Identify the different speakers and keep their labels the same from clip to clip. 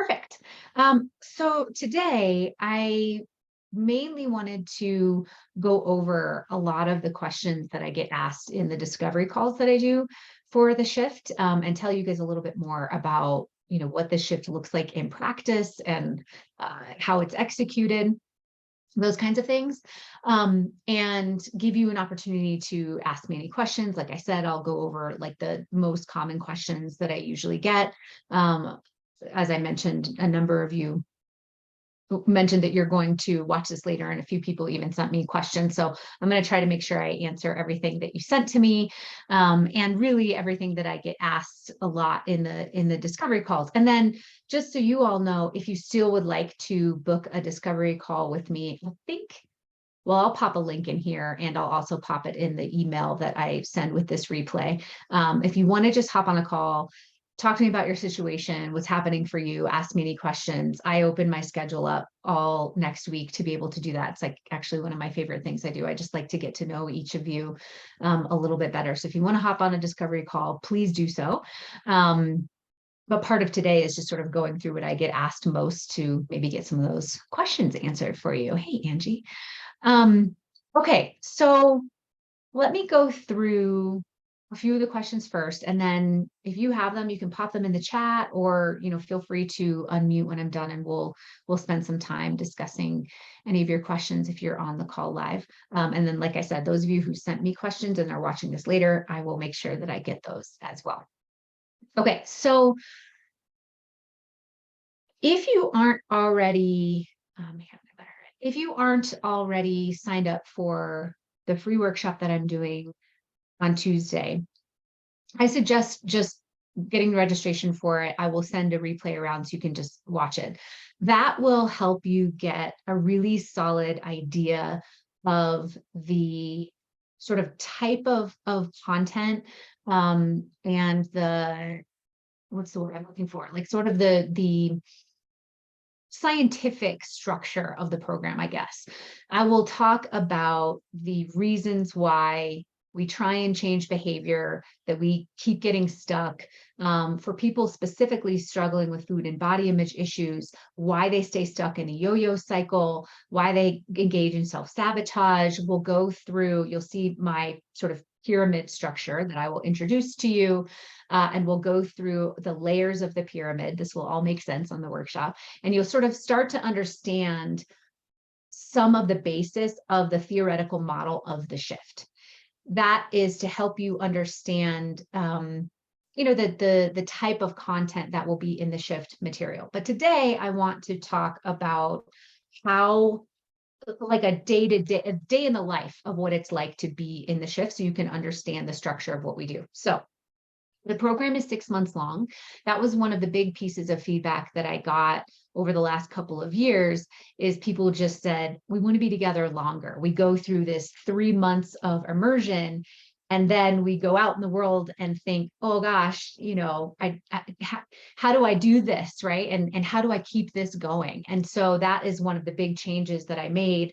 Speaker 1: Perfect. So today I mainly wanted to go over a lot of the questions that I get asked in the discovery calls that I do for the shift, and tell you guys a little bit more about, what the shift looks like in practice and how it's executed, those kinds of things, and give you an opportunity to ask me any questions. Like I said, I'll go over like the most common questions that I usually get. Um, as I mentioned, a number of you mentioned that you're going to watch this later, and a few people even sent me questions. So I'm going to try to make sure I answer everything that you sent to me, and really everything that I get asked a lot in the discovery calls. And then, just so you all know, if you still would like to book a discovery call with me, I think. Well, I'll pop a link in here, and I'll also pop it in the email that I send with this replay. If you want to just hop on a call, talk to me about your situation, what's happening for you, ask me any questions. I open my schedule up all next week to be able to do that. It's like actually one of my favorite things I do. I just like to get to know each of you a little bit better. So if you want to hop on a discovery call, please do so. But part of today is just sort of going through what I get asked most to maybe get some of those questions answered for you. Hey, Angie. Um, okay, so let me go through a few of the questions first, and then if you have them, you can pop them in the chat, or feel free to unmute when I'm done, and we'll spend some time discussing any of your questions if you're on the call live. And then, like I said, those of you who sent me questions and are watching this later, I will make sure that I get those as well. Okay, so if you aren't already, if you aren't already signed up for the free workshop that I'm doing on Tuesday, I suggest just getting the registration for it. I will send a replay around so you can just watch it. That will help you get a really solid idea of the sort of type of content, and the, what's the word I'm looking for? Like sort of the scientific structure of the program, I guess. I will talk about the reasons why we try and change behavior, that we keep getting stuck, for people specifically struggling with food and body image issues, why they stay stuck in a yo-yo cycle, why they engage in self-sabotage. We'll go through, you'll see my sort of pyramid structure that I will introduce to you, and we'll go through the layers of the pyramid. This will all make sense on the workshop, and you'll sort of start to understand some of the basis of the theoretical model of the shift. That is to help you understand, the type of content that will be in the shift material. But today I want to talk about how, like a day in the life of what it's like to be in the shift, so you can understand the structure of what we do. So the program is 6 months long. That was one of the big pieces of feedback that I got over the last couple of years, is people just said, we want to be together longer. We go through this 3 months of immersion, and then we go out in the world and think, oh gosh, how do I do this, right? And how do I keep this going? And so that is one of the big changes that I made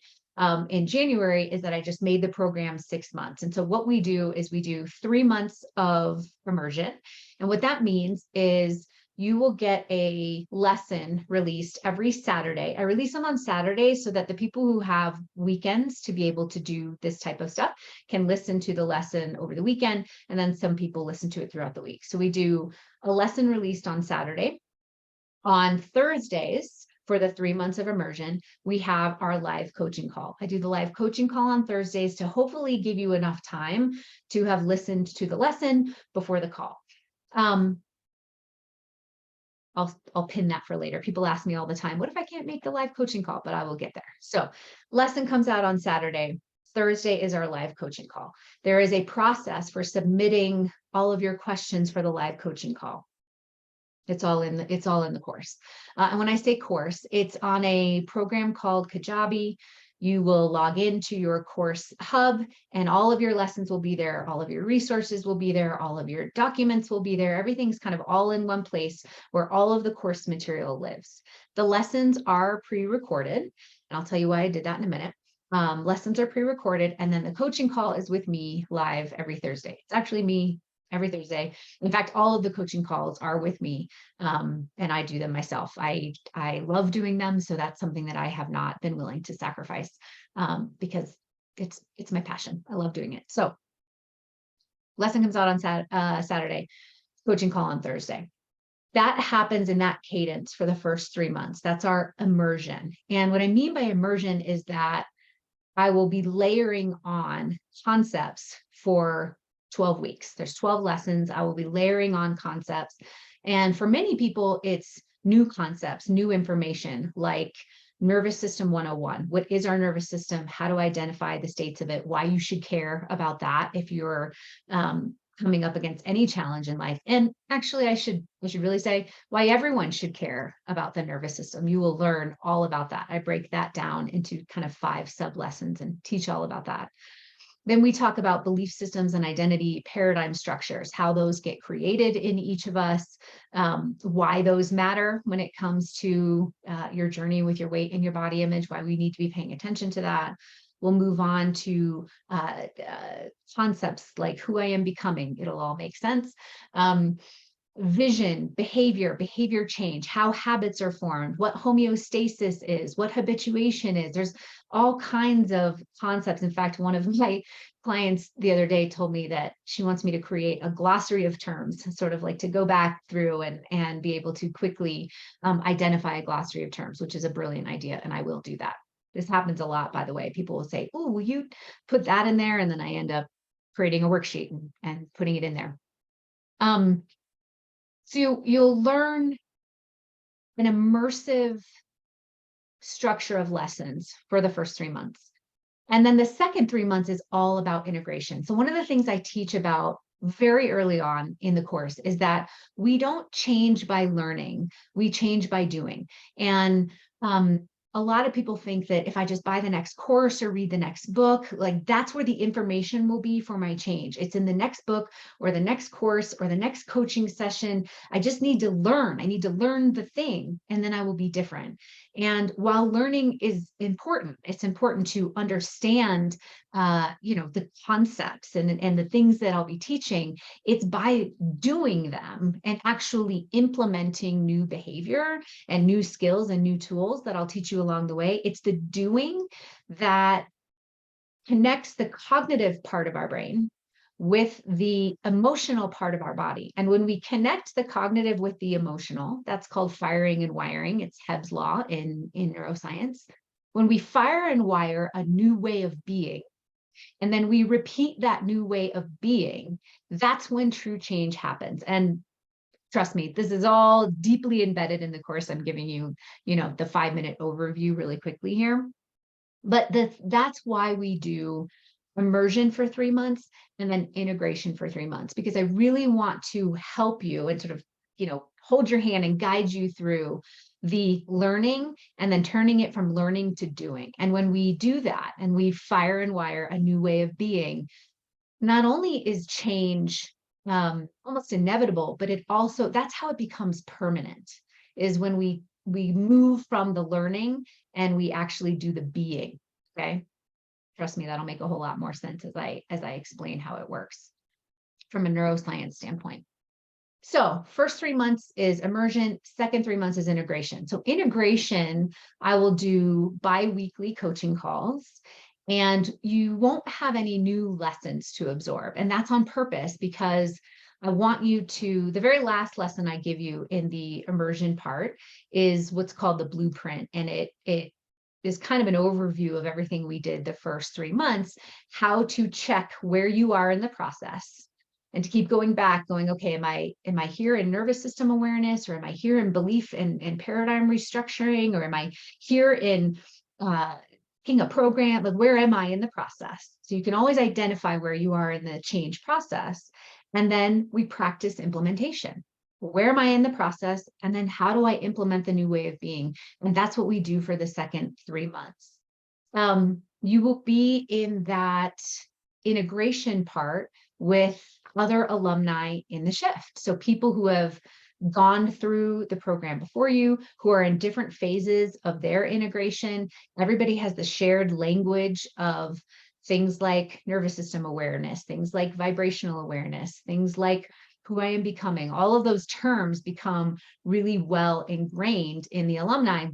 Speaker 1: in January, is that I just made the program 6 months. And so what we do is we do 3 months of immersion. And what that means is you will get a lesson released every Saturday. I release them on Saturdays so that the people who have weekends to be able to do this type of stuff can listen to the lesson over the weekend. And then some people listen to it throughout the week. So we do a lesson released on Saturday. On Thursdays, for the 3 months of immersion, we have our live coaching call. I do the live coaching call on Thursdays to hopefully give you enough time to have listened to the lesson before the call. I'll pin that for later. People ask me all the time, what if I can't make the live coaching call? But I will get there. So lesson comes out on Saturday. Thursday is our live coaching call. There is a process for submitting all of your questions for the live coaching call. It's all in the course. And when I say course, it's on a program called Kajabi. You will log into your course hub, and all of your lessons will be there. All of your resources will be there. All of your documents will be there. Everything's kind of all in one place where all of the course material lives. The lessons are pre-recorded, and I'll tell you why I did that in a minute. Lessons are pre-recorded, and then the coaching call is with me live every Thursday. It's actually me every Thursday. In fact, all of the coaching calls are with me, and I do them myself. I love doing them, so that's something that I have not been willing to sacrifice, because it's my passion. I love doing it. So lesson comes out on Saturday, coaching call on Thursday. That happens in that cadence for the first 3 months. That's our immersion. And what I mean by immersion is that I will be layering on concepts for 12 weeks. There's 12 lessons. I will be layering on concepts. And for many people, it's new concepts, new information, like nervous system 101. What is our nervous system? How to identify the states of it, why you should care about that if you're coming up against any challenge in life. And actually, I should really say why everyone should care about the nervous system. You will learn all about that. I break that down into kind of 5 sub lessons and teach all about that. Then we talk about belief systems and identity paradigm structures, how those get created in each of us, why those matter when it comes to your journey with your weight and your body image, why we need to be paying attention to that. We'll move on to concepts like who I am becoming. It'll all make sense. Vision, behavior change, how habits are formed, what homeostasis is, what habituation is. There's all kinds of concepts. In fact, one of my clients the other day told me that she wants me to create a glossary of terms, sort of like to go back through and be able to quickly identify a glossary of terms, which is a brilliant idea. And I will do that. This happens a lot, by the way. People will say, oh, will you put that in there? And then I end up creating a worksheet and putting it in there. So you'll learn an immersive structure of lessons for the first 3 months. And then the second 3 months is all about integration. So one of the things I teach about very early on in the course is that we don't change by learning, we change by doing. And a lot of people think that if I just buy the next course or read the next book, like that's where the information will be for my change. It's in the next book or the next course or the next coaching session. I just need to learn. I need to learn the thing, and then I will be different. And while learning is important, it's important to understand, the concepts and the things that I'll be teaching. It's by doing them and actually implementing new behavior and new skills and new tools that I'll teach you along the way. It's the doing that connects the cognitive part of our brain with the emotional part of our body. And when we connect the cognitive with the emotional, that's called firing and wiring. It's Hebb's law in neuroscience. When we fire and wire a new way of being, and then we repeat that new way of being, that's when true change happens. And trust me, this is all deeply embedded in the course. I'm giving you, the 5-minute overview really quickly here. But that's why we do immersion for 3 months and then integration for 3 months, because I really want to help you and sort of, hold your hand and guide you through the learning and then turning it from learning to doing. And when we do that and we fire and wire a new way of being, not only is change almost inevitable, but that's how it becomes permanent, is when we move from the learning and we actually do the being. Okay. Trust me, that'll make a whole lot more sense as I explain how it works from a neuroscience standpoint. So first 3 months is immersion, second 3 months is integration. So integration, I will do bi-weekly coaching calls, and you won't have any new lessons to absorb. And that's on purpose, because I want you to, the very last lesson I give you in the immersion part is what's called the blueprint. And it is kind of an overview of everything we did the first 3 months, how to check where you are in the process. And to keep going back, okay, am I here in nervous system awareness, or am I here in belief and paradigm restructuring, or am I here in picking a program? Like, where am I in the process? So you can always identify where you are in the change process. And then we practice implementation. Where am I in the process? And then how do I implement the new way of being? And that's what we do for the second 3 months. You will be in that integration part with other alumni in the shift. So people who have gone through the program before you, who are in different phases of their integration. Everybody has the shared language of things like nervous system awareness, things like vibrational awareness, things like who I am becoming. All of those terms become really well ingrained in the alumni,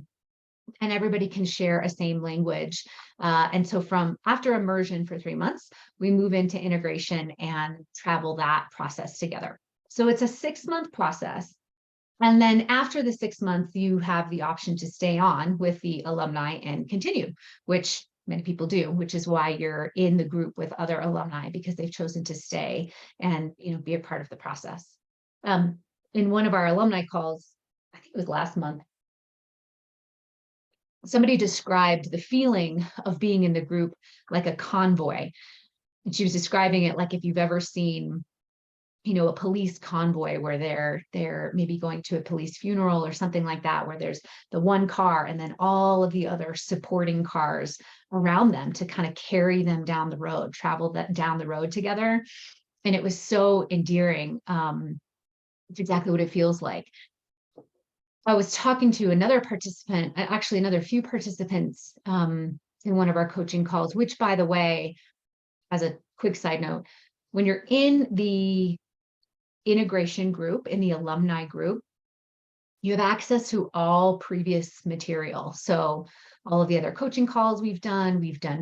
Speaker 1: and everybody can share a same language. And so from after immersion for 3 months, we move into integration and travel that process together. So it's a 6-month process. And then after the 6 months, you have the option to stay on with the alumni and continue, which many people do, which is why you're in the group with other alumni, because they've chosen to stay and be a part of the process. In one of our alumni calls, I think it was last month, somebody described the feeling of being in the group like a convoy. And she was describing it like if you've ever seen, a police convoy where they're maybe going to a police funeral or something like that, where there's the one car and then all of the other supporting cars around them to kind of carry them down the road, travel that down the road together. And it was so endearing. It's exactly what it feels like. I was talking to another participant, actually another few participants in one of our coaching calls, which, by the way, as a quick side note, when you're in the integration group, in the alumni group, you have access to all previous material. So all of the other coaching calls we've done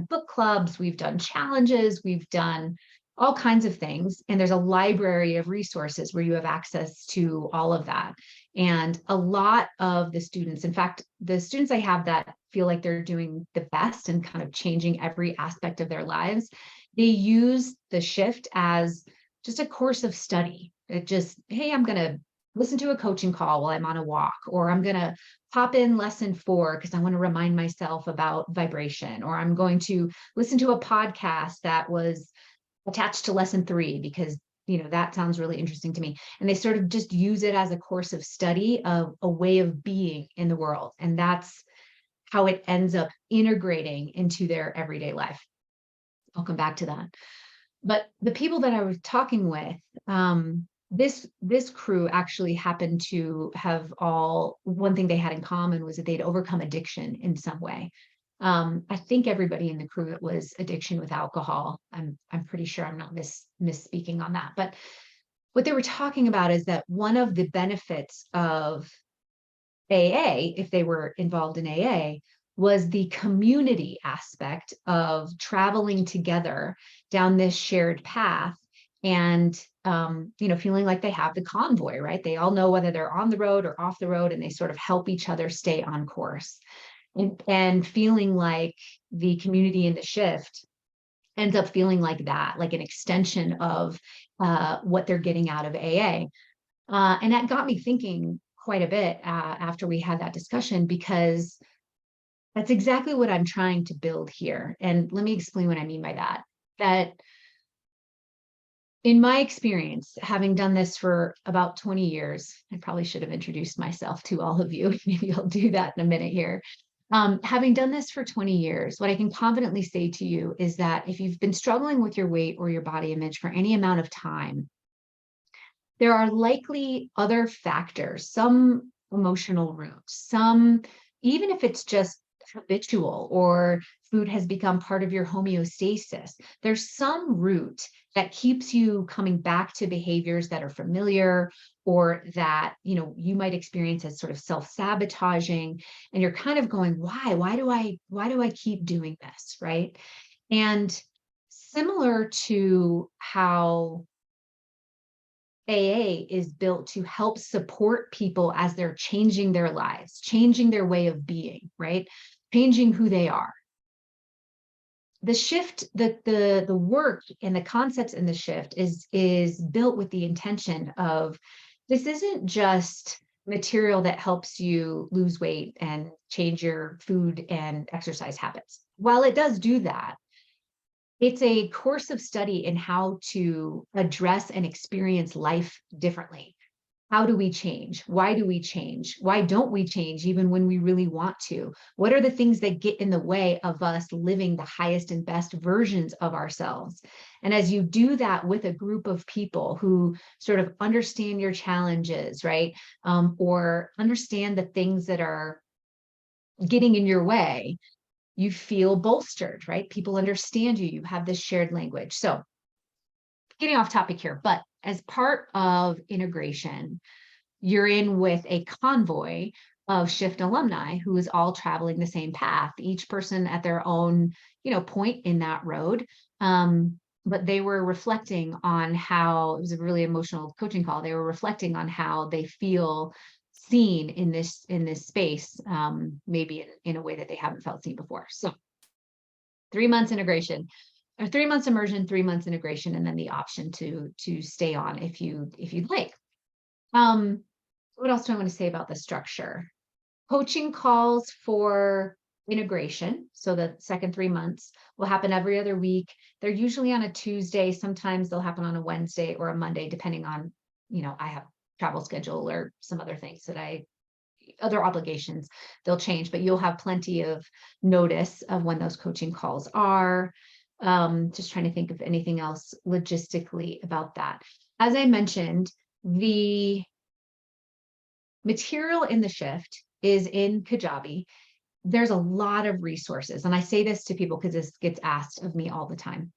Speaker 1: book clubs, we've done challenges, we've done all kinds of things. And there's a library of resources where you have access to all of that. And a lot of the students, in fact, the students I have that feel like they're doing the best and kind of changing every aspect of their lives, they use the shift as just a course of study. It just, hey, I'm going to listen to a coaching call while I'm on a walk, or I'm going to pop in lesson 4 because I want to remind myself about vibration, or I'm going to listen to a podcast that was attached to lesson 3 because that sounds really interesting to me. And they sort of just use it as a course of study, of a way of being in the world. And that's how it ends up integrating into their everyday life. I'll come back to that. But the people that I was talking with, this crew actually happened to have one thing they had in common was that they'd overcome addiction in some way. I think everybody in the crew, it was addiction with alcohol. I'm pretty sure I'm not misspeaking on that. But what they were talking about is that one of the benefits of AA, if they were involved in AA, was the community aspect of traveling together down this shared path and feeling like they have the convoy, right? They all know whether they're on the road or off the road, and they sort of help each other stay on course. And feeling like the community in the shift ends up feeling like that, like an extension of what they're getting out of AA. And that got me thinking quite a bit after we had that discussion, because that's exactly what I'm trying to build here. And let me explain what I mean by that. That in my experience, having done this for about 20 years, I probably should have introduced myself to all of you. Maybe I'll do that in a minute here. Having done this for 20 years, what I can confidently say to you is that if you've been struggling with your weight or your body image for any amount of time, there are likely other factors, some emotional roots, some, even if it's just habitual or food has become part of your homeostasis, there's some root that keeps you coming back to behaviors that are familiar, or that you might experience as sort of self-sabotaging, and you're kind of going, why do I keep doing this, right? And similar to how AA is built to help support people as they're changing their lives, changing their way of being, right? Changing who they are. The shift, the work and the concepts in the shift is built with the intention of, this isn't just material that helps you lose weight and change your food and exercise habits. While it does do that, it's a course of study in how to address and experience life differently. How do we change? Why do we change? Why don't we change even when we really want to? What are the things that get in the way of us living the highest and best versions of ourselves? And as you do that with a group of people who sort of understand your challenges, right? Or understand the things that are getting in your way, you feel bolstered, right? People understand you. You have this shared language. So getting off topic here, but as part of integration, you're in with a convoy of Shift alumni who is all traveling the same path, each person at their own, point in that road. But they were reflecting on how it was a really emotional coaching call. They were reflecting on how they feel seen in this space, maybe in a way that they haven't felt seen before. So 3 months integration, or 3 months immersion, 3 months integration, and then the option to stay on if you'd like. What else do I want to say about the structure? Coaching calls for integration, so the second 3 months, will happen every other week. They're usually on a Tuesday. Sometimes they'll happen on a Wednesday or a Monday, depending on, I have travel schedule or some other things other obligations, they'll change, but you'll have plenty of notice of when those coaching calls are. Just trying to think of anything else logistically about that. As I mentioned, the material in the shift is in Kajabi. There's a lot of resources. And I say this to people because this gets asked of me all the time.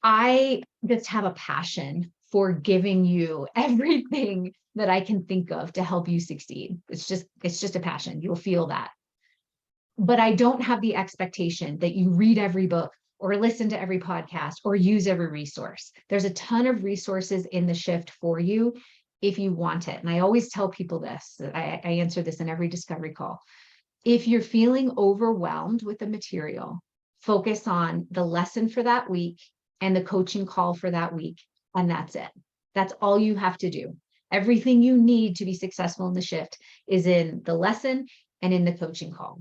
Speaker 1: I just have a passion for giving you everything that I can think of to help you succeed. It's just a passion. You'll feel that. But I don't have the expectation that you read every book or listen to every podcast or use every resource. There's a ton of resources in the shift for you if you want it. And I always tell people this, I answer this in every discovery call. If you're feeling overwhelmed with the material, focus on the lesson for that week and the coaching call for that week. And that's it. That's all you have to do. Everything you need to be successful in the shift is in the lesson and in the coaching call.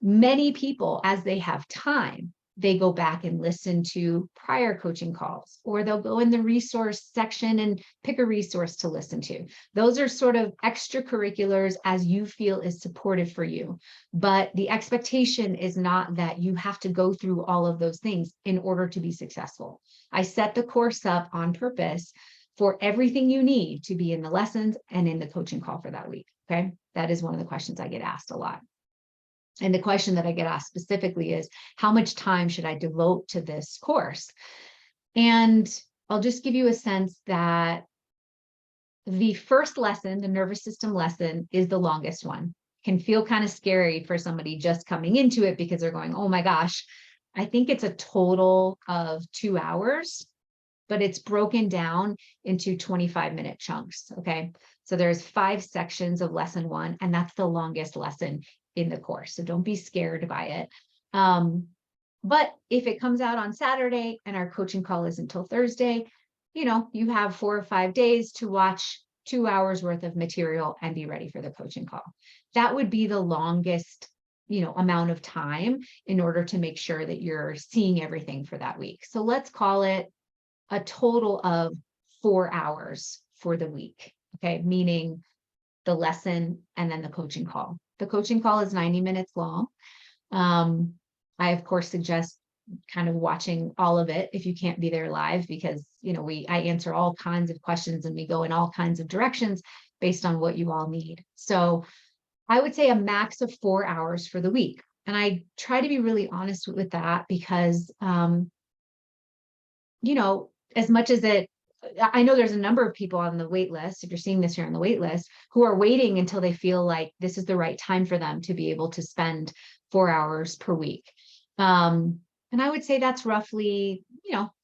Speaker 1: Many people, as they have time, they go back and listen to prior coaching calls, or they'll go in the resource section and pick a resource to listen to. Those are sort of extracurriculars as you feel is supportive for you. But the expectation is not that you have to go through all of those things in order to be successful. I set the course up on purpose for everything you need to be in the lessons and in the coaching call for that week. Okay. That is one of the questions I get asked a lot. And the question that I get asked specifically is, how much time should I devote to this course? And I'll just give you a sense that the first lesson, the nervous system lesson, is the longest one. Can feel kind of scary for somebody just coming into it because they're going, oh my gosh, I think it's a total of 2 hours, but it's broken down into 25-minute chunks. Okay. So there's 5 sections of lesson 1, and that's the longest lesson in the course. So don't be scared by it. But if it comes out on Saturday and our coaching call is until Thursday, you have 4 or 5 days to watch 2 hours worth of material and be ready for the coaching call. That would be the longest, amount of time in order to make sure that you're seeing everything for that week. So let's call it a total of 4 hours for the week. Okay. Meaning the lesson and then the coaching call. The coaching call is 90 minutes long. I, of course, suggest kind of watching all of it if you can't be there live, because, I answer all kinds of questions and we go in all kinds of directions based on what you all need. So I would say a max of 4 hours for the week. And I try to be really honest with that because, as much as I know there's a number of people on the wait list, if you're seeing this here on the wait list, who are waiting until they feel like this is the right time for them to be able to spend 4 hours per week. And I would say that's roughly,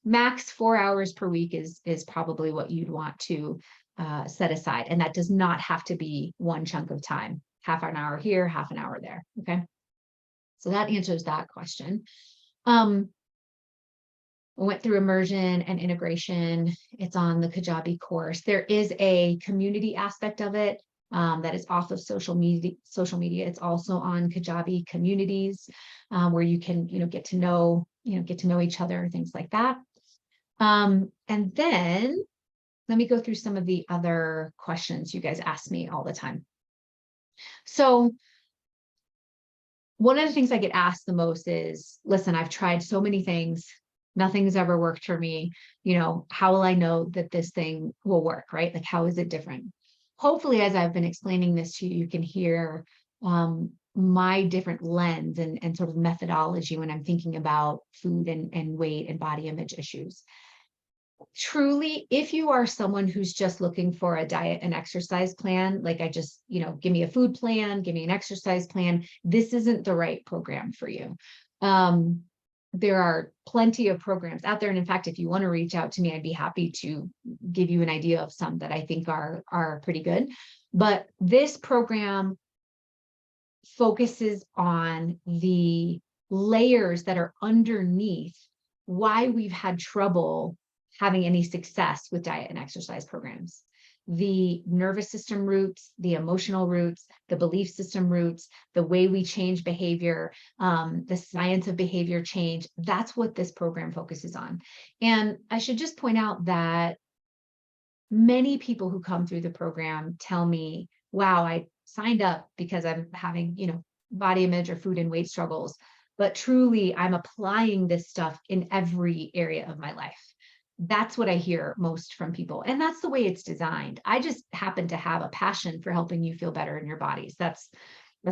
Speaker 1: max 4 hours per week is probably what you'd want to set aside. And that does not have to be one chunk of time, half an hour here, half an hour there. Okay. So that answers that question. We went through immersion and integration. It's on the Kajabi course. There is a community aspect of it that is off of social media. It's also on Kajabi communities where you can, get to know each other, things like that. And then let me go through some of the other questions you guys ask me all the time. So one of the things I get asked the most is, listen, I've tried so many things. Nothing's ever worked for me. How will I know that this thing will work, right? Like, how is it different? Hopefully, as I've been explaining this to you, you can hear my different lens and sort of methodology when I'm thinking about food and weight and body image issues. Truly, if you are someone who's just looking for a diet and exercise plan, like I just, give me a food plan, give me an exercise plan, this isn't the right program for you. Um, there are plenty of programs out there. And in fact, if you want to reach out to me, I'd be happy to give you an idea of some that I think are pretty good. But this program focuses on the layers that are underneath why we've had trouble having any success with diet and exercise programs. The nervous system roots, the emotional roots, the belief system roots, the way we change behavior, the science of behavior change. That's what this program focuses on. And I should just point out that many people who come through the program tell me, wow, I signed up because I'm having, body image or food and weight struggles, but truly I'm applying this stuff in every area of my life. That's what I hear most from people. And that's the way it's designed. I just happen to have a passion for helping you feel better in your bodies. That's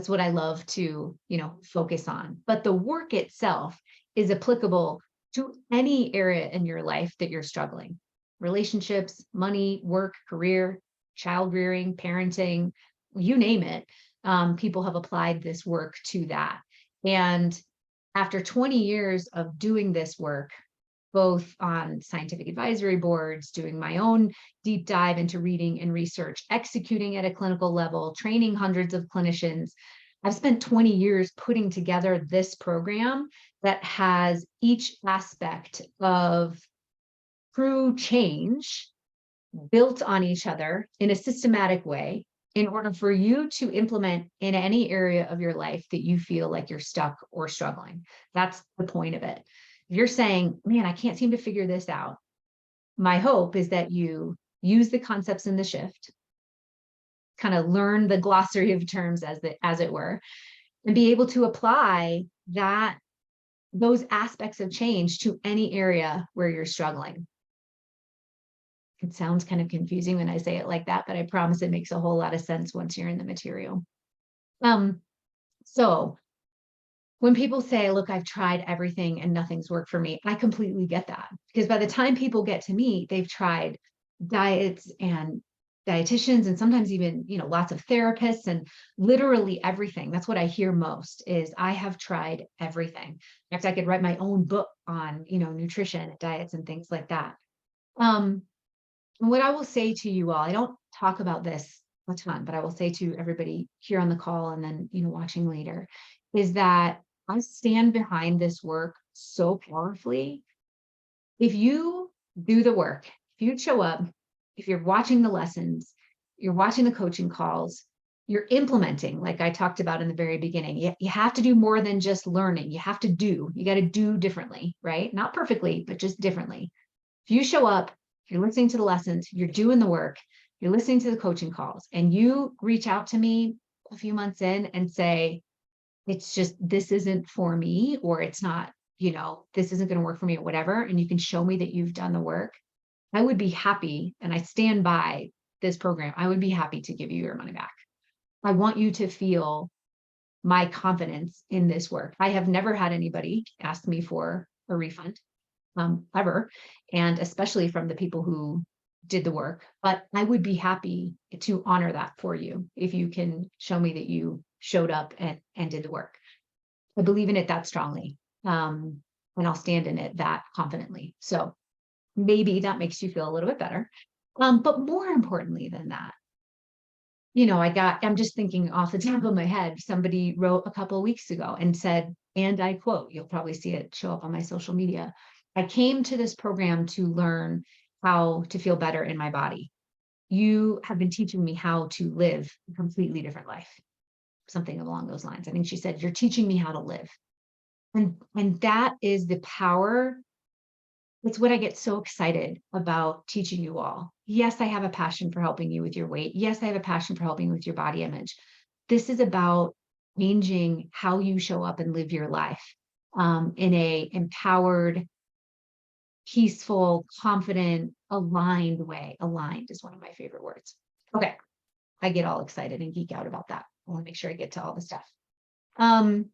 Speaker 1: what I love to, focus on. But the work itself is applicable to any area in your life that you're struggling. Relationships, money, work, career, child rearing, parenting, you name it. People have applied this work to that. And after 20 years of doing this work, both on scientific advisory boards, doing my own deep dive into reading and research, executing at a clinical level, training hundreds of clinicians, I've spent 20 years putting together this program that has each aspect of true change built on each other in a systematic way in order for you to implement in any area of your life that you feel like you're stuck or struggling. That's the point of it. If you're saying, man, I can't seem to figure this out, my hope is that you use the concepts in the shift, kind of learn the glossary of terms as it were, and be able to apply those aspects of change to any area where you're struggling. It sounds kind of confusing when I say it like that, but I promise it makes a whole lot of sense once you're in the material. So when people say, look, I've tried everything and nothing's worked for me, I completely get that. Because by the time people get to me, they've tried diets and dietitians and sometimes even, lots of therapists and literally everything. That's what I hear most is I have tried everything. In fact, I could write my own book on, nutrition, diets and things like that. What I will say to you all, I don't talk about this a ton, but I will say to everybody here on the call and then, watching later, is that I stand behind this work so powerfully. If you do the work, if you show up, if you're watching the lessons, you're watching the coaching calls, you're implementing, like I talked about in the very beginning, you have to do more than just learning. You have to you got to do differently, right? Not perfectly, but just differently. If you show up, you're listening to the lessons, you're doing the work, you're listening to the coaching calls, and you reach out to me a few months in and say, it's just, this isn't for me, or it's not, this isn't going to work for me or whatever. And you can show me that you've done the work. I would be happy. And I stand by this program. I would be happy to give you your money back. I want you to feel my confidence in this work. I have never had anybody ask me for a refund, ever. And especially from the people who did the work, but I would be happy to honor that for you if you can show me that you showed up and did the work. I believe in it that strongly. And I'll stand in it that confidently. So maybe that makes you feel a little bit better. But more importantly than that, I'm just thinking off the top of my head, somebody wrote a couple of weeks ago and said, and I quote, you'll probably see it show up on my social media, I came to this program to learn how to feel better in my body. You have been teaching me how to live a completely different life. Something along those lines. I think she said, you're teaching me how to live. And that is the power. It's what I get so excited about teaching you all. Yes, I have a passion for helping you with your weight. Yes, I have a passion for helping you with your body image. This is about changing how you show up and live your life in a empowered, peaceful, confident, aligned way. Aligned is one of my favorite words. Okay. I get all excited and geek out about that. I want to make sure I get to all the stuff. What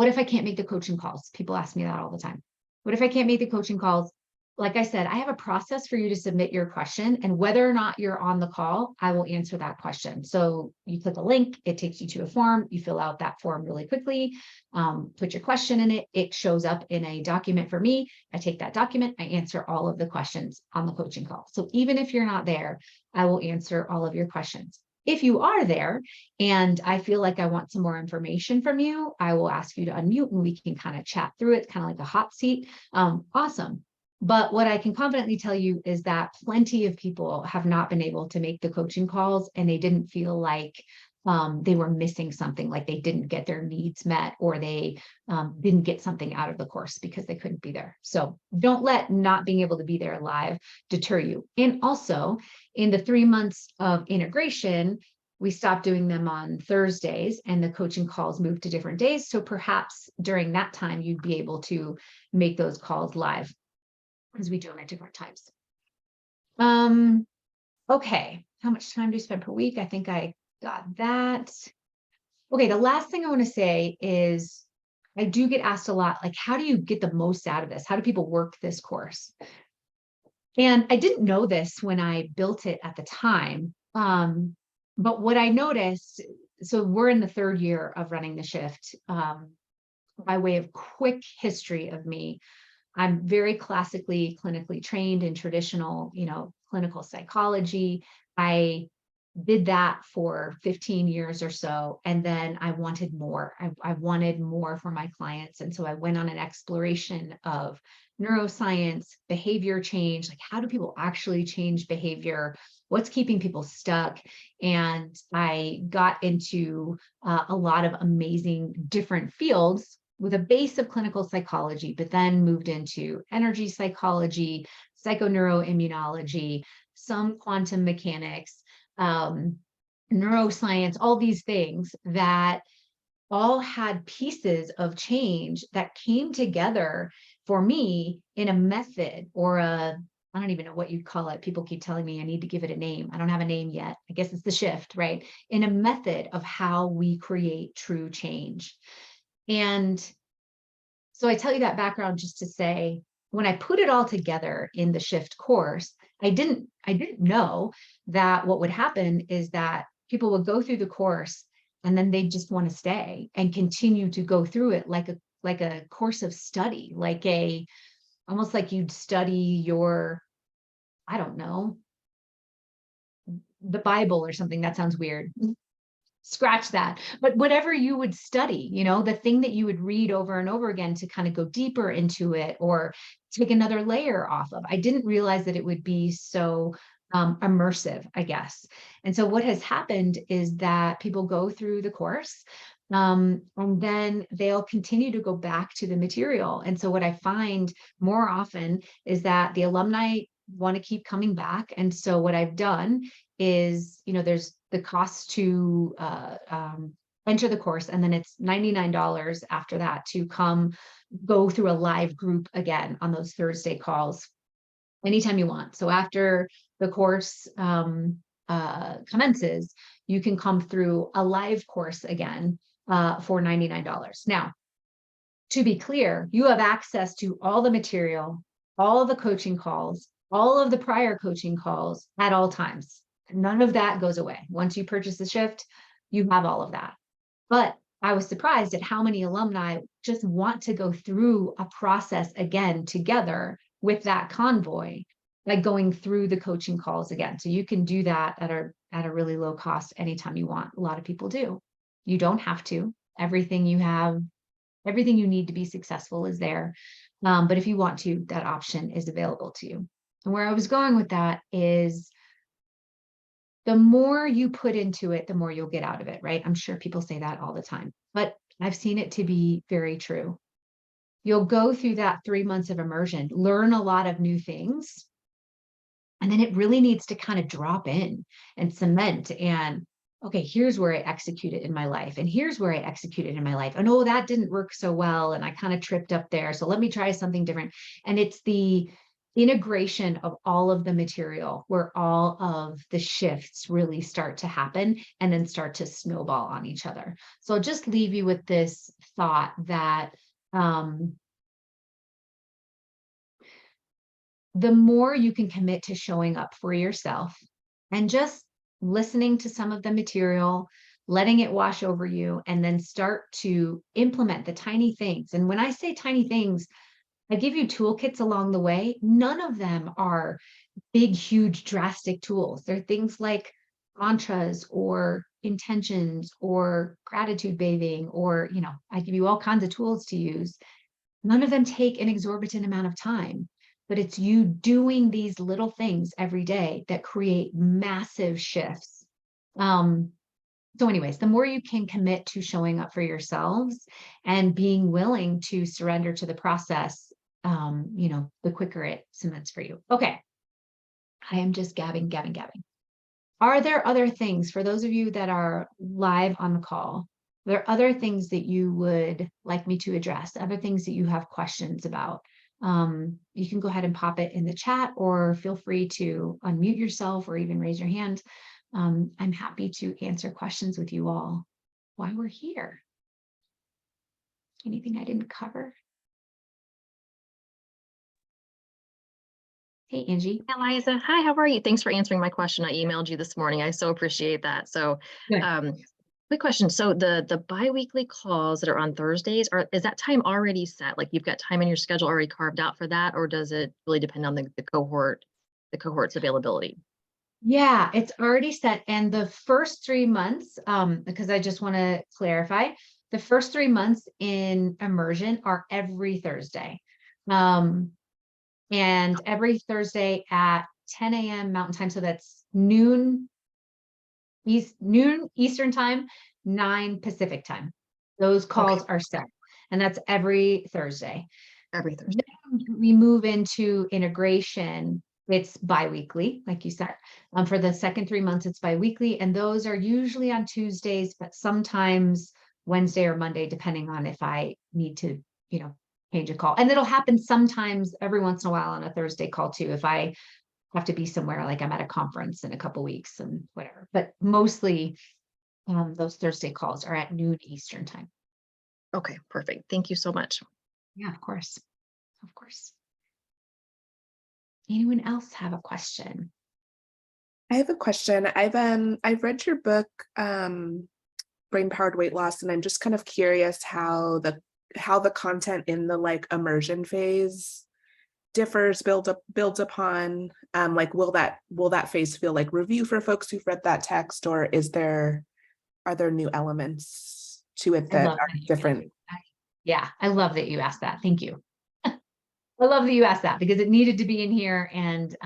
Speaker 1: if I can't make the coaching calls? People ask me that all the time. What if I can't make the coaching calls? Like I said, I have a process for you to submit your question, and whether or not you're on the call, I will answer that question. So you click a link, it takes you to a form, you fill out that form really quickly, put your question in it, it shows up in a document for me. I take that document, I answer all of the questions on the coaching call. So even if you're not there, I will answer all of your questions. If you are there and I feel like I want some more information from you, I will ask you to unmute and we can kind of chat through it, kind of like a hot seat. Awesome. But what I can confidently tell you is that plenty of people have not been able to make the coaching calls, and they didn't feel like they were missing something, like they didn't get their needs met, or they didn't get something out of the course because they couldn't be there. So don't let not being able to be there live deter you. And also, in the 3 months of integration, we stopped doing them on Thursdays and the coaching calls moved to different days. So perhaps during that time, you'd be able to make those calls live, because we do them at different times. Okay. How much time do you spend per week? I think I got that. Okay. The last thing I want to say is I do get asked a lot, like, how do you get the most out of this? How do people work this course? And I didn't know this when I built it at the time. But what I noticed, so we're in the 3rd year of running the shift. By way of quick history of me, I'm very classically clinically trained in traditional, clinical psychology. I did that for 15 years or so. And then I wanted more. I wanted more for my clients. And so I went on an exploration of neuroscience, behavior change, like how do people actually change behavior? What's keeping people stuck? And I got into a lot of amazing different fields with a base of clinical psychology, but then moved into energy psychology, psychoneuroimmunology, some quantum mechanics, neuroscience, all these things that all had pieces of change that came together for me in a method, or I don't even know what you call it. People keep telling me I need to give it a name. I don't have a name yet. I guess it's the shift, right? In a method of how we create true change. And so I tell you that background just to say, when I put it all together in the shift course, I didn't know that what would happen is that people would go through the course and then they just want to stay and continue to go through it like a course of study, almost like you'd study your, I don't know, the Bible or something. That sounds weird. Scratch that. But whatever you would study, the thing that you would read over and over again to kind of go deeper into it or take another layer off of. I didn't realize that it would be so immersive, I guess. And so what has happened is that people go through the course, and then they'll continue to go back to the material. And so what I find more often is that the alumni want to keep coming back. And so what I've done is, there's the cost to enter the course, and then it's $99 after that to come go through a live group again on those Thursday calls anytime you want. So after the course commences, you can come through a live course again for $99. Now, to be clear, you have access to all the material, all of the coaching calls, all of the prior coaching calls at all times. None of that goes away. Once you purchase the shift, you have all of that. But I was surprised at how many alumni just want to go through a process again together with that convoy, like going through the coaching calls again. So you can do that at a really low cost anytime you want. A lot of people do. You don't have to. Everything you need to be successful is there. But if you want to, that option is available to you. And where I was going with that is, the more you put into it, the more you'll get out of it, right? I'm sure people say that all the time, but I've seen it to be very true. You'll go through that 3 months of immersion, learn a lot of new things, and then it really needs to kind of drop in and cement and, okay, here's where I executed in my life, and here's where I executed in my life. And oh, that didn't work so well, and I kind of tripped up there. So let me try something different. And it's integration of all of the material where all of the shifts really start to happen and then start to snowball on each other. So I'll just leave you with this thought that the more you can commit to showing up for yourself and just listening to some of the material, letting it wash over you, and then start to implement the tiny things. And when I say tiny things, I give you toolkits along the way. None of them are big, huge, drastic tools. They're things like mantras or intentions or gratitude bathing, or, I give you all kinds of tools to use. None of them take an exorbitant amount of time, but it's you doing these little things every day that create massive shifts. So anyways, the more you can commit to showing up for yourselves and being willing to surrender to the process, the quicker it cements for you. Okay. I am just gabbing. Are there other things for those of you that are live on the call? Are there other things that you would like me to address? Other things that you have questions about? You can go ahead and pop it in the chat, or feel free to unmute yourself or even raise your hand. I'm happy to answer questions with you all while we're here. Anything I didn't cover? Hey, Angie.
Speaker 2: Eliza, hi, how are you? Thanks for answering my question. I emailed you this morning. I so appreciate that. So, quick question. So the biweekly calls that are on Thursdays, is that time already set? Like, you've got time in your schedule already carved out for that, or does it really depend on the cohort's availability?
Speaker 1: Yeah, it's already set. And the first 3 months, because I just want to clarify, the first 3 months in immersion are every Thursday. And every Thursday at 10 a.m. Mountain Time. So that's noon Eastern Time, 9 Pacific Time. Those calls are set. And that's every Thursday.
Speaker 2: Every Thursday.
Speaker 1: Then we move into integration. It's biweekly, like you said. For the second 3 months, it's biweekly. And those are usually on Tuesdays, but sometimes Wednesday or Monday, depending on if I need to, change a call. And it'll happen sometimes every once in a while on a Thursday call too, if I have to be somewhere, like I'm at a conference in a couple weeks and whatever. But mostly those Thursday calls are at noon Eastern Time.
Speaker 2: Okay, perfect. Thank you so much.
Speaker 1: Yeah, of course. Of course. Anyone else have a question?
Speaker 3: I have a question. I've read your book, Brain Powered Weight Loss, and I'm just kind of curious how the content in the immersion phase differs, builds upon. Will that phase feel like review for folks who've read that text, or are there new elements to it that are different?
Speaker 1: Yeah, I love that you asked that. Thank you. I love that you asked that, because it needed to be in here and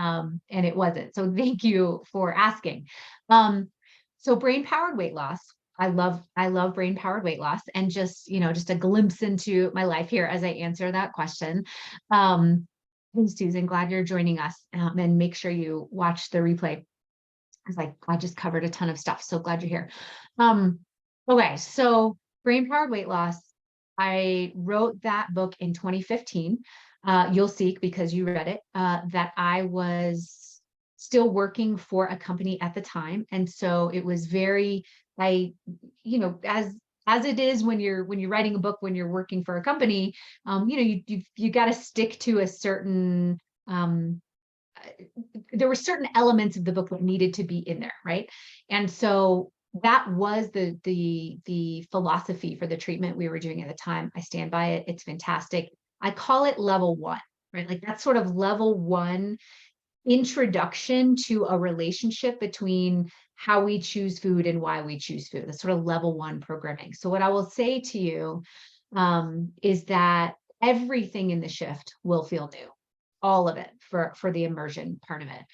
Speaker 1: it wasn't. So thank you for asking. So brain powered weight loss. I love brain powered weight loss, and just a glimpse into my life here as I answer that question. Hey, Susan, glad you're joining us, and make sure you watch the replay, because I just covered a ton of stuff. So glad you're here. Okay, so brain powered weight loss. I wrote that book in 2015. You'll see, because you read it, that I was still working for a company at the time. And so it was as it is when you're writing a book, when you're working for a company, you got to stick to a certain, there were certain elements of the book that needed to be in there, right? And so that was the philosophy for the treatment we were doing at the time. I stand by it. It's fantastic. I call it level 1, right? Like, that's sort of level 1 introduction to a relationship between how we choose food and why we choose food. That's sort of level 1 programming. So what I will say to you is that everything in the shift will feel new, all of it, for the immersion part of it.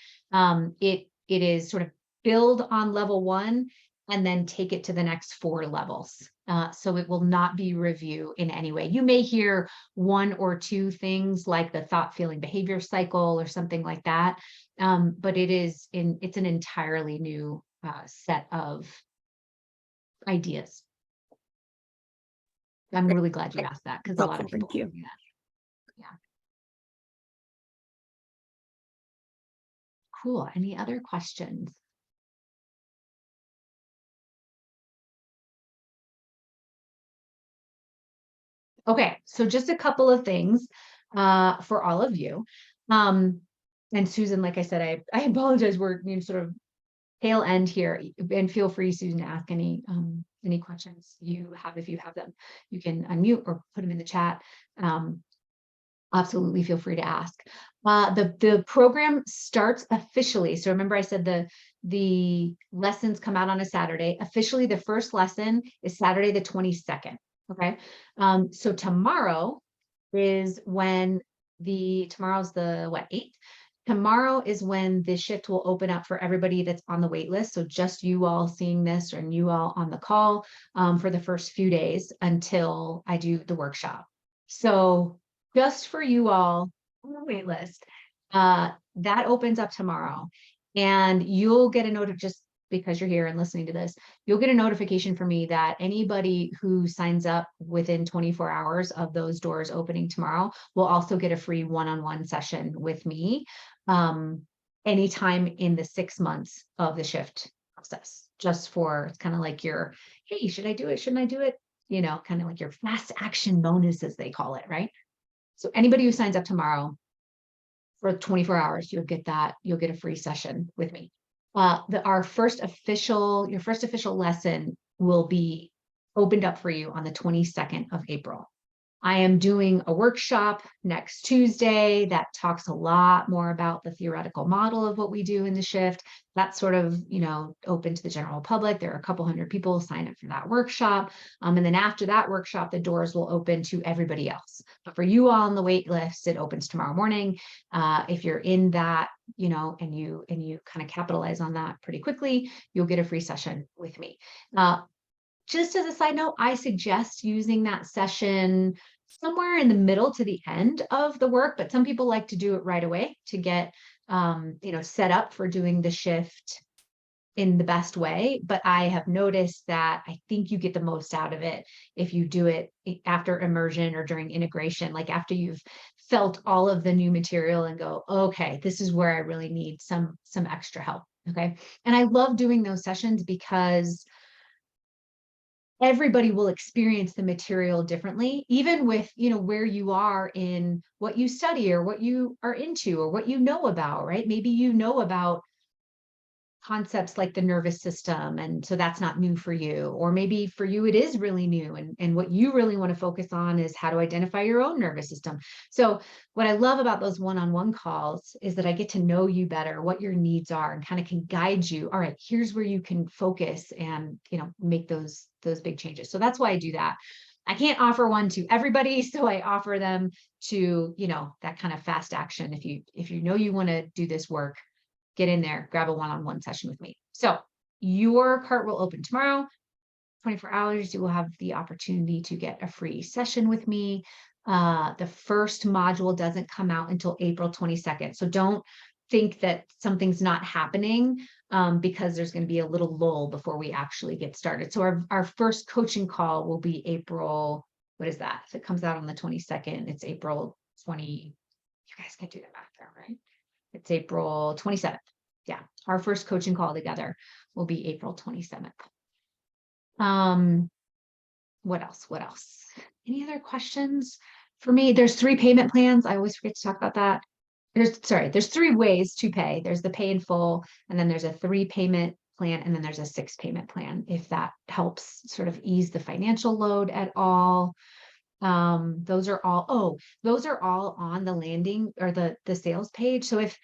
Speaker 1: It is sort of build on level 1 and then take it to the next 4 levels. So it will not be review in any way. You may hear 1 or 2 things, like the thought, feeling, behavior cycle or something like that. But it's an entirely new set of ideas. I'm really glad you asked that, because a lot of people do that. Yeah. cool. Any other questions? Okay, so just a couple of things for all of you. And Susan, like I said, I apologize. We're sort of tail end here, and feel free, Susan, to ask any questions you have. If you have them, you can unmute or put them in the chat. Absolutely feel free to ask. The program starts officially. So remember I said the lessons come out on a Saturday. Officially, the first lesson is Saturday the 22nd. Okay. So tomorrow is when tomorrow's the what, 8th? Tomorrow is when the shift will open up for everybody that's on the wait list. So just you all seeing this, and you all on the call for the first few days until I do the workshop. So just for you all on the wait list, that opens up tomorrow, and you'll get a note of, just because you're here and listening to this, you'll get a notification from me that anybody who signs up within 24 hours of those doors opening tomorrow will also get a free one-on-one session with me anytime in the 6 months of the shift process. Just for, it's kind of like your, hey, should I do it? Shouldn't I do it? Kind of like your fast action bonus, as they call it, right? So anybody who signs up tomorrow for 24 hours, you'll get a free session with me. Your first official lesson will be opened up for you on the 22nd of April. I am doing a workshop next Tuesday that talks a lot more about the theoretical model of what we do in the shift. That's sort of, open to the general public. There are a couple hundred people sign up for that workshop. And then after that workshop, the doors will open to everybody else. But for you all on the wait list, it opens tomorrow morning. If you're in that, and you kind of capitalize on that pretty quickly, you'll get a free session with me. Just as a side note, I suggest using that session somewhere in the middle to the end of the work, but some people like to do it right away to get, set up for doing the shift in the best way. But I have noticed that I think you get the most out of it if you do it after immersion or during integration, like after you've felt all of the new material and go, okay, this is where I really need some extra help. Okay. And I love doing those sessions because everybody will experience the material differently, even with, where you are in what you study or what you are into or what you know about, right? Maybe you know about concepts like the nervous system, and so that's not new for you. Or maybe for you, it is really new. And what you really want to focus on is how to identify your own nervous system. So what I love about those one-on-one calls is that I get to know you better, what your needs are, and kind of can guide you. All right, here's where you can focus and, make those big changes. So that's why I do that. I can't offer one to everybody, so I offer them to, that kind of fast action. If you know you want to do this work, get in there, grab a one-on-one session with me. So your cart will open tomorrow, 24 hours. You will have the opportunity to get a free session with me. The first module doesn't come out until April 22nd. So don't think that something's not happening because there's going to be a little lull before we actually get started. So our first coaching call will be April, what is that? If it comes out on the 22nd, it's April 20. You guys can do the math there, right? It's April 27th. Yeah, our first coaching call together will be April 27th. What else? Any other questions for me? There's 3 payment plans. I always forget to talk about that. There's 3 ways to pay. There's the pay in full, and then there's a 3 payment plan, and then there's a 6 payment plan, if that helps sort of ease the financial load at all. Those are all on the landing or the sales page. So if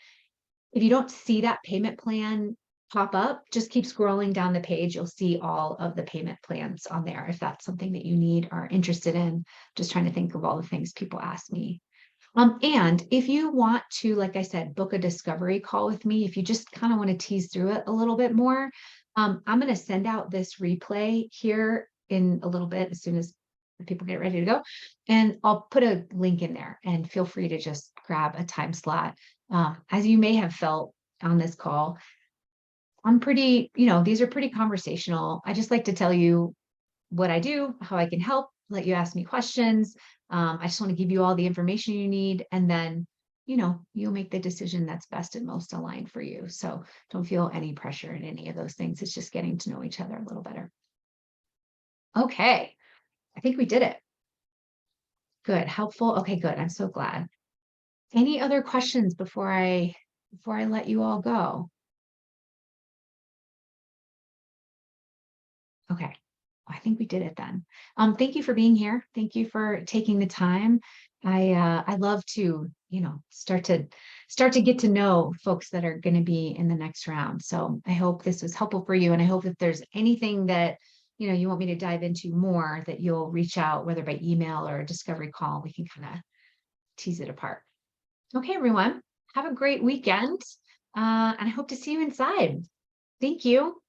Speaker 1: you don't see that payment plan pop up, just keep scrolling down the page. You'll see all of the payment plans on there if that's something that you need or are interested in. Just trying to think of all the things people ask me. And if you want to, like I said, book a discovery call with me, if you just kind of want to tease through it a little bit more, I'm going to send out this replay here in a little bit as soon as people get ready to go. And I'll put a link in there, and feel free to just grab a time slot. As you may have felt on this call, I'm pretty, these are pretty conversational. I just like to tell you what I do, how I can help, let you ask me questions. I just want to give you all the information you need. And then you'll make the decision that's best and most aligned for you. So don't feel any pressure in any of those things. It's just getting to know each other a little better. Okay. I think we did it. Good. Helpful. Okay, good. I'm so glad. Any other questions before I let you all go? Okay. I think we did it then. Thank you for being here. Thank you for taking the time. I love to, start to get to know folks that are going to be in the next round. So I hope this was helpful for you. And I hope if there's anything that, you want me to dive into more, that you'll reach out, whether by email or a discovery call. We can kind of tease it apart. Okay, everyone. Have a great weekend. And I hope to see you inside. Thank you.